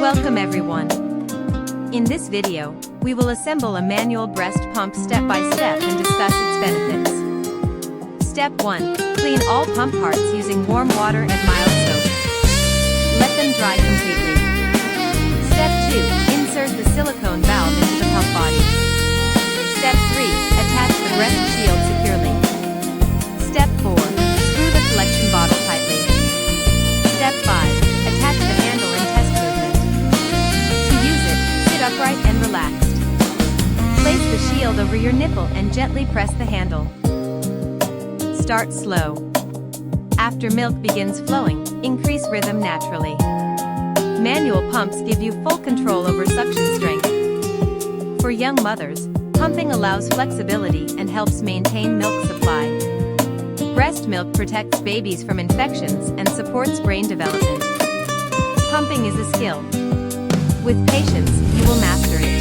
Welcome everyone. In this video, we will assemble a manual breast pump step by step and discuss its benefits. Step 1. Clean all pump parts using warm water and mild soap. Let them dry completely. Step 2. Insert the silicone valve into the pump body. Step 3. Attach the breast shield securely. Step 4. Screw the collection bottle tightly. Step 5. Attach the handle and test movement. To use it, sit upright and relaxed. Place the shield over your nipple and gently press the handle. Start slow. After milk begins flowing, increase rhythm naturally. Manual pumps give you full control over suction strength. For young mothers, pumping allows flexibility and helps maintain milk supply. Breast milk protects babies from infections and supports brain development. Pumping is a skill. With patience, you will master it.